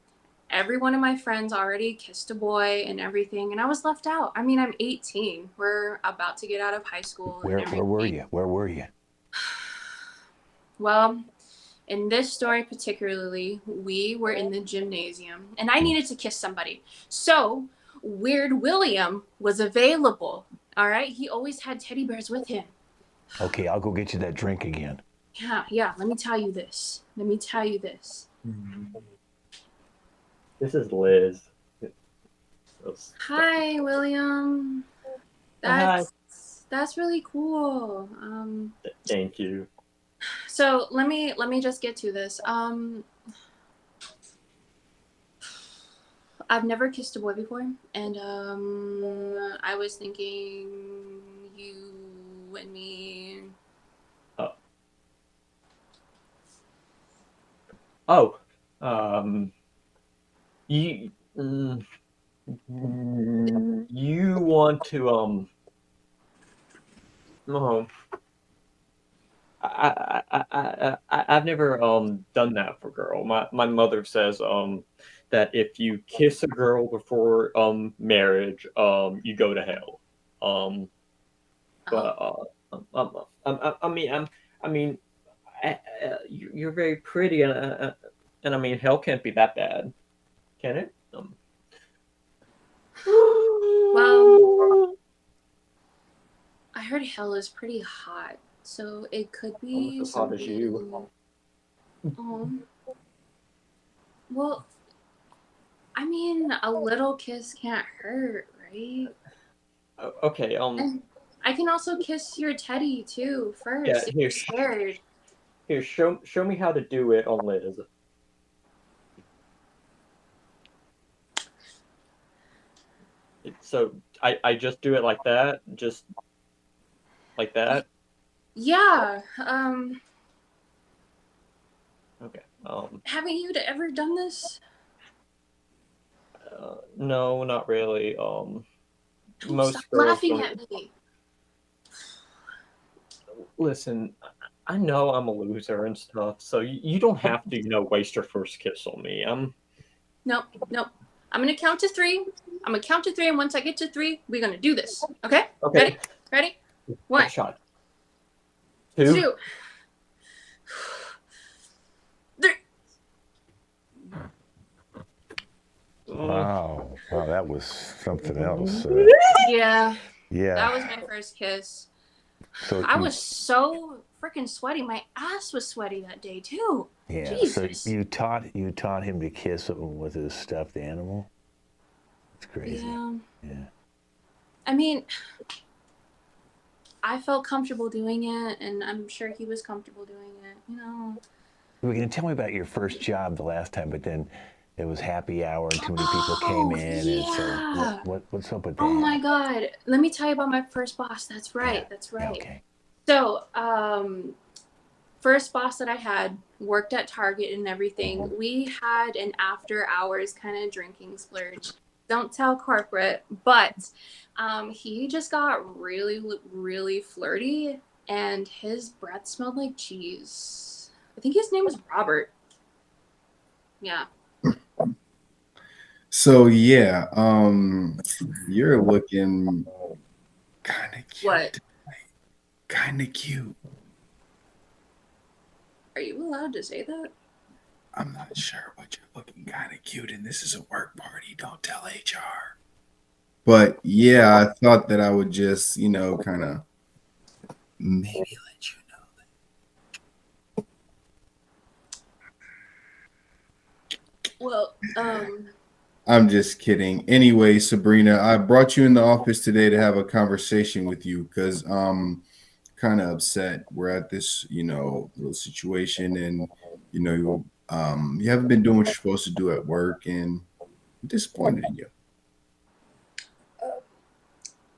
every one of my friends already kissed a boy and everything, and I was left out. I mean, I'm 18. We're about to get out of high school. Where were you? Where were you? Well, in this story particularly, we were in the gymnasium, and I needed to kiss somebody. So, Weird William was available, all right? He always had teddy bears with him. Okay, I'll go get you that drink again. Yeah, let me tell you this. This is Liz. Hi, William. That's really cool. Thank you. So let me just get to this. I've never kissed a boy before, and I was thinking you and me. You want to I've never done that for a girl. My mother says that if you kiss a girl before marriage, you go to hell. But I mean, you're very pretty, and I mean, hell can't be that bad, can it? Well, I heard hell is pretty hot, so it could be Almost as hot as you. something. Well, I mean, a little kiss can't hurt, right? Okay. And I can also kiss your teddy too first Yeah. if you're scared. Here, show me how to do it on Liz. So I just do it like that, just like that. Yeah. Okay. Haven't you ever done this? No, not really. Don't Most stop girls laughing don't. at me. Listen, I know I'm a loser and stuff, so you don't have to, waste your first kiss on me. Nope. I'm gonna count to 3. I'm gonna count to 3, and once I get to 3, we're gonna do this. Okay? Okay. Ready? Take 1, a shot. 2. 2, 3. Wow, that was something else. Yeah. Yeah. That was my first kiss. So I was so freaking sweaty. My ass was sweaty that day too. Yeah. Jesus. So you taught him to kiss with his stuffed animal. It's crazy. Yeah. I mean, I felt comfortable doing it, and I'm sure he was comfortable doing it. You were going to tell me about your first job the last time, but then it was happy hour and too many people came in. Yeah. And so what's up with that? Oh my God. Let me tell you about my first boss. That's right. That's right. Okay. So, first boss that I had worked at Target and everything. We had an after hours kind of drinking splurge. Don't tell corporate, but he just got really, really flirty, and his breath smelled like cheese. I think his name was Robert. Yeah. So yeah, you're looking kind of cute. What? Kind of cute. Are you allowed to say that? I'm not sure, but you're looking kind of cute, and this is a work party. Don't tell HR. But yeah, I thought that I would just, kind of maybe let you know that. Well, I'm just kidding. Anyway, Sabrina, I brought you in the office today to have a conversation with you because kind of upset. We're at this, little situation, and you haven't been doing what you're supposed to do at work, and I'm disappointed in you.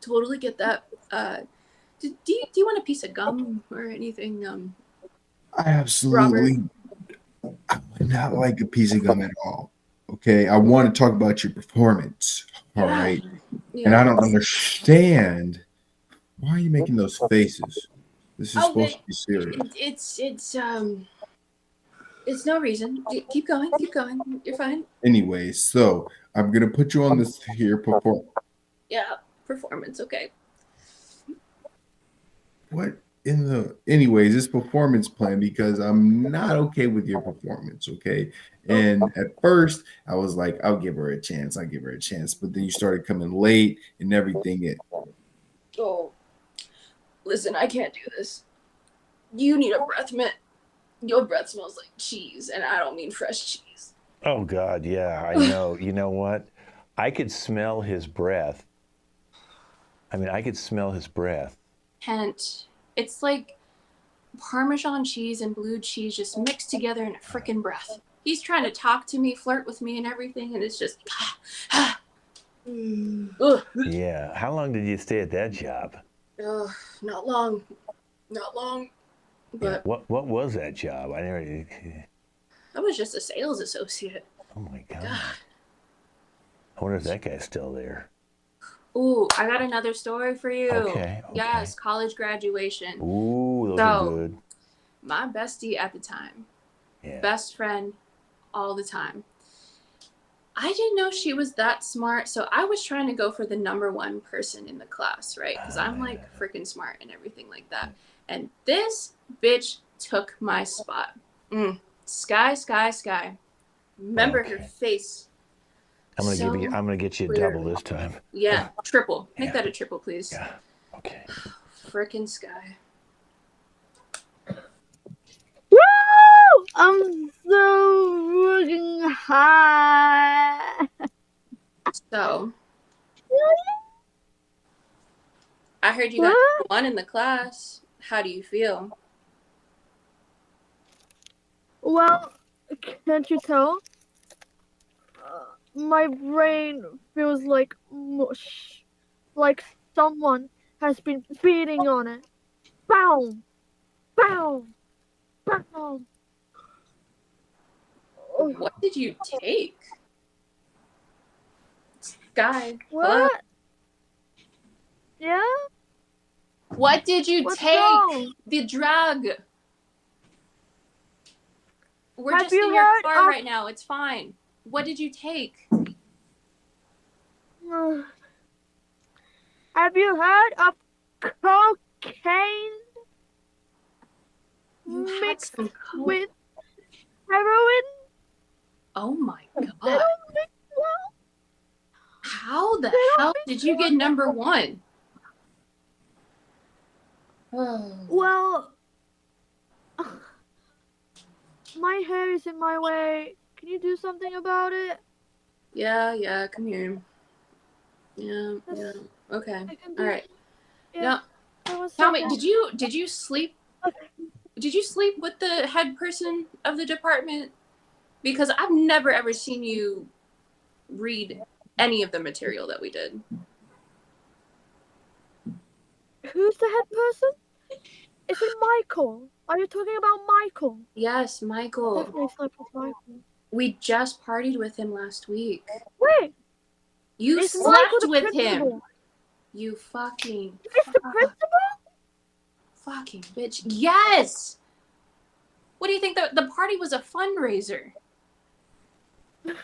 totally get that. Do you want a piece of gum or anything? I absolutely I would not like a piece of gum at all. Okay, I want to talk about your performance. All right, and I don't understand why are you making those faces. This is supposed to be serious. It's no reason. Keep going. You're fine. Anyway, so I'm gonna put you on this here performance. Yeah, performance. Okay. What in the anyways, this performance plan, because I'm not okay with your performance, okay? And at first I was like, I'll give her a chance, but then you started coming late and everything. Oh, listen, I can't do this. You need a breath mint. Your breath smells like cheese, and I don't mean fresh cheese. Oh God, yeah, I know. You know what? I could smell his breath. Hint, it's like Parmesan cheese and blue cheese just mixed together in a frickin' breath. He's trying to talk to me, flirt with me, and everything, and it's just. Yeah. How long did you stay at that job? Not long. But yeah. What was that job? I was just a sales associate. Oh my God. I wonder if that guy's still there. Ooh, I got another story for you. Okay. Yes, college graduation. Ooh, those are good. my bestie at the time. Yeah. Best friend all the time. I didn't know she was that smart, so I was trying to go for the number one person in the class, right? Because I'm like freaking smart and everything like that. And this bitch took my spot. Sky. Remember her face. I'm gonna get you a double this time. Yeah, triple. Make that a triple, please. Yeah. Okay. Frickin' Sky. Woo! I'm so fucking high. So, I heard you got one in the class. How do you feel? Well, can't you tell? My brain feels like mush. Like someone has been beating on it. Bow! Bow! Bow! What did you take? Sky. What? Yeah? What did you What's take? wrong? The drug. We're Have just you in your heard car of- right now. It's fine. What did you take? Have you heard of cocaine You had mixed some coke. with heroin? Oh my They god. don't mix well. How the They don't hell mix did you get number one? Well, my hair is in my way. Can you do something about it? Yeah, come here. Yeah. Okay. I can do All right. Yeah. Now, tell me, did you sleep? Did you sleep with the head person of the department? Because I've never ever seen you read any of the material that we did. Who's the head person? Is it Michael? Are you talking about Michael? Yes, Michael. Definitely slept with Michael. We just partied with him last week. Wait, You is slept Michael the with principal? him. You fucking Is the principal? fucking bitch. Yes. What do you think? The party was a fundraiser. With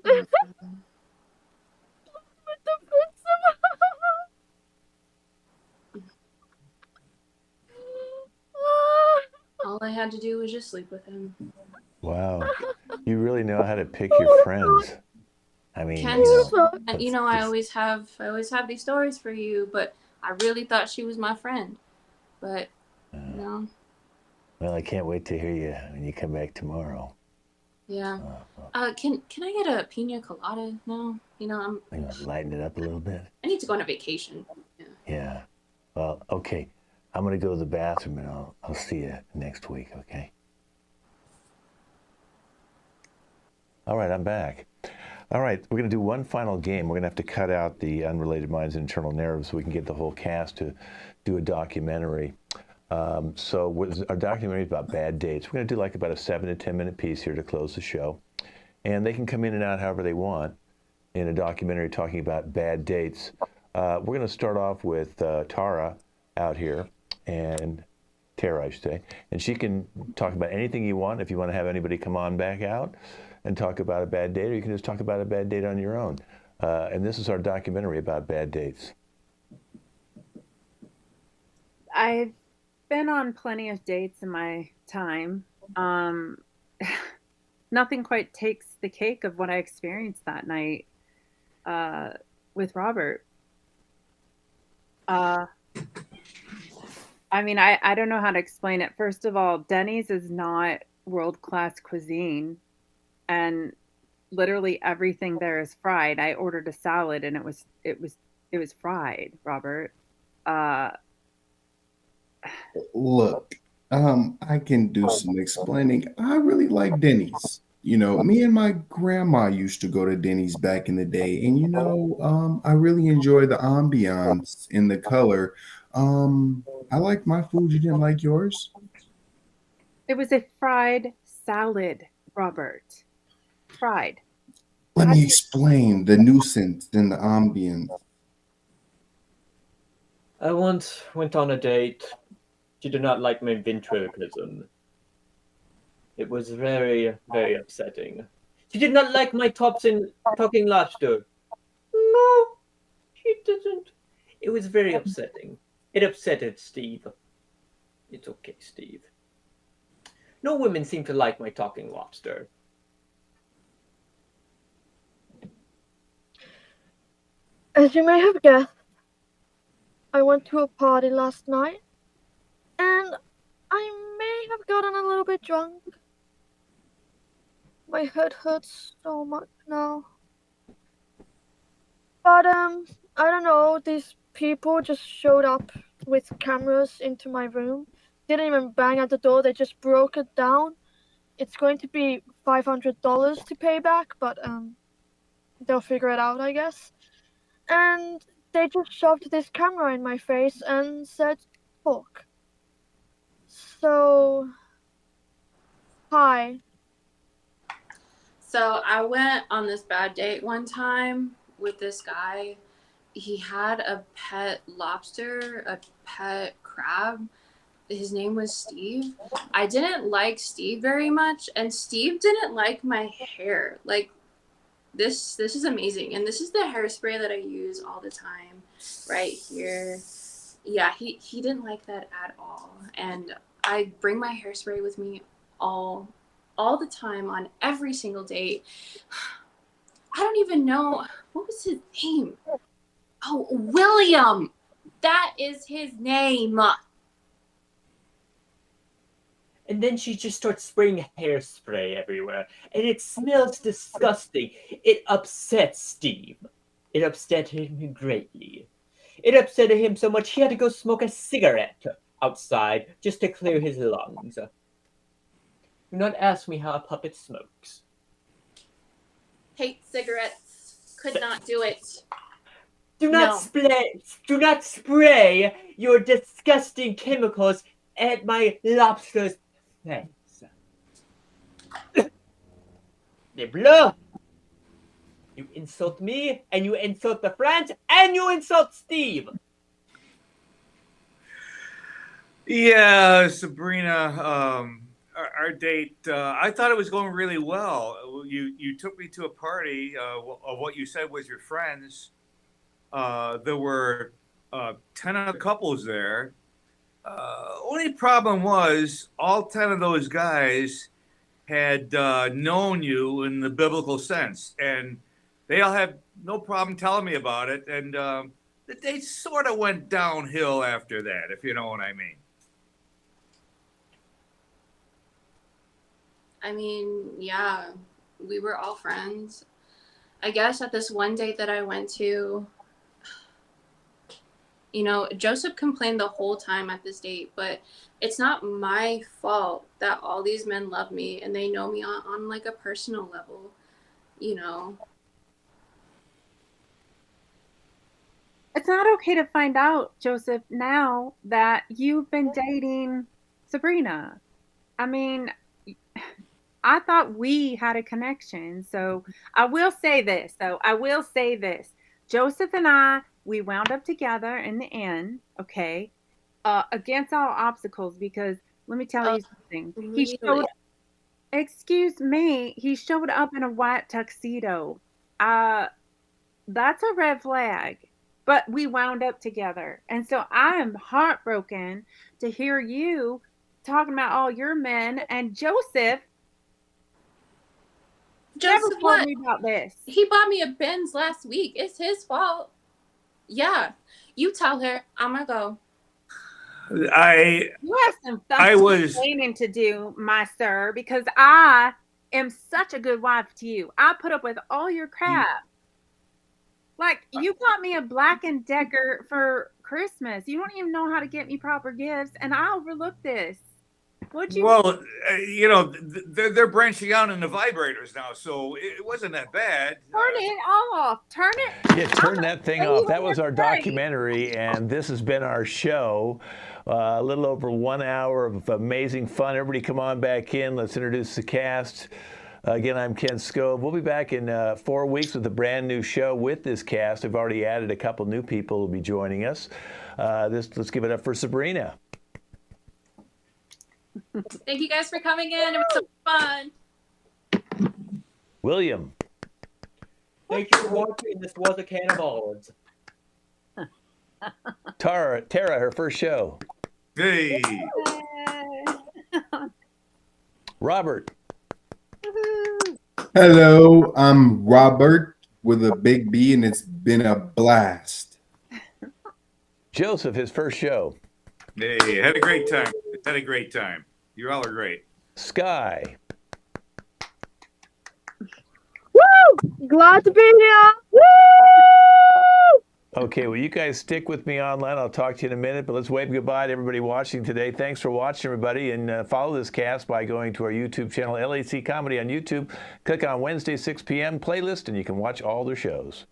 the principal? All I had to do was just sleep with him. Wow. You really know how to pick your friends. I mean, Ken, and you know, I always have these stories for you, but I really thought she was my friend. But you know. Well, I can't wait to hear you when you come back tomorrow. Yeah. Can I get a pina colada now? You know, I'm gonna lighten it up a little bit. I need to go on a vacation. Yeah. Well, okay. I'm gonna go to the bathroom and I'll see you next week, okay? All right, I'm back. All right, we're going to do one final game. We're going to have to cut out the Unrelated Minds and Internal Narratives so we can get the whole cast to do a documentary. So our documentary is about bad dates. We're going to do like about a 7 to 10 minute piece here to close the show. And they can come in and out however they want in a documentary talking about bad dates. We're going to start off with Tara out here, and Tara, I should say. And she can talk about anything you want. If you want to have anybody come on back out and talk about a bad date, or you can just talk about a bad date on your own. And this is our documentary about bad dates. I've been on plenty of dates in my time. Nothing quite takes the cake of what I experienced that night with Robert. I mean, I don't know how to explain it. First of all, Denny's is not world-class cuisine. And literally everything there is fried. I ordered a salad and it was fried, Robert. Look, I can do some explaining. I really like Denny's. You know, me and my grandma used to go to Denny's back in the day, and you know, I really enjoy the ambiance and the color. I like my food. You didn't like yours? It was a fried salad, Robert. Fried. Let me explain the nuisance and the ambience. I once went on a date She did not like my ventriloquism. It was very, very upsetting. She did not like my talking lobster. No, she didn't. It was very upsetting. It upsetted Steve. It's okay, Steve. No women seem to like my talking lobster. As you may have guessed, I went to a party last night, and I may have gotten a little bit drunk. My head hurts so much now. But, I don't know, these people just showed up with cameras into my room. Didn't even bang at the door, they just broke it down. It's going to be $500 to pay back, but, they'll figure it out, I guess. And they just shoved this camera in my face and said, talk. So, hi. So I went on this bad date one time with this guy. He had a pet lobster, a pet crab. His name was Steve. I didn't like Steve very much, and Steve didn't like my hair. Like, this is amazing, and this is the hairspray that I use all the time right here. Yeah, he didn't like that at all, and I bring my hairspray with me all the time on every single date. I don't even know, what was his name? Oh, William. That is his name. And then she just starts spraying hairspray everywhere. And it smells disgusting. It upset Steve. It upset him greatly. It upset him so much he had to go smoke a cigarette outside just to clear his lungs. Do not ask me how a puppet smokes. Hate cigarettes. Could not do it. Do not spray your disgusting chemicals at my lobster's face. Les bleus! You insult me, and you insult the French, and you insult Steve! Yeah, Sabrina, our date, I thought it was going really well. You took me to a party of what you said was your friends. There were 10 other couples there. Only problem was all 10 of those guys had known you in the biblical sense, and they all had no problem telling me about it, and they sort of went downhill after that, if you know what I mean. I mean, yeah, we were all friends. I guess at this one date that I went to, you know, Joseph complained the whole time at this date, but it's not my fault that all these men love me and they know me on like a personal level, you know. It's not okay to find out, Joseph, now that you've been dating Sabrina. I mean, I thought we had a connection. So I will say this. Joseph and I, we wound up together in the end, okay, against all obstacles, because let me tell you something. Really? Excuse me, he showed up in a white tuxedo. That's a red flag. But we wound up together. And so I am heartbroken to hear you talking about all your men, and Joseph never told me about this. He bought me a Benz last week. It's his fault. Yeah. You tell her I'm gonna go. You have some explaining to do, my sir, because I am such a good wife to you. I put up with all your crap. Like, you got me a Black & Decker for Christmas. You don't even know how to get me proper gifts, and I overlooked this. What'd you? Well, you know, they're branching out into vibrators now, so it wasn't that bad. Turn it off. Turn it. Yeah, turn that thing off. That was our documentary, and this has been our show. A little over 1 hour of amazing fun. Everybody come on back in. Let's introduce the cast. Again, I'm Ken Scove. We'll be back in 4 weeks with a brand new show with this cast. We've already added a couple new people who will be joining us. Let's give it up for Sabrina. Thank you guys for coming in. It was so fun. William. Thank you for watching. This was a can of olives. Tara, her first show. Hey. Robert. Hello, I'm Robert with a big B, and it's been a blast. Joseph, his first show. Hey, had a great time. Had a great time. You all are great. Sky. Woo! Glad to be here. Woo! Okay, well, you guys stick with me online. I'll talk to you in a minute, but let's wave goodbye to everybody watching today. Thanks for watching, everybody, and follow this cast by going to our YouTube channel, LAC Comedy on YouTube. Click on Wednesday, 6 p.m. playlist, and you can watch all their shows.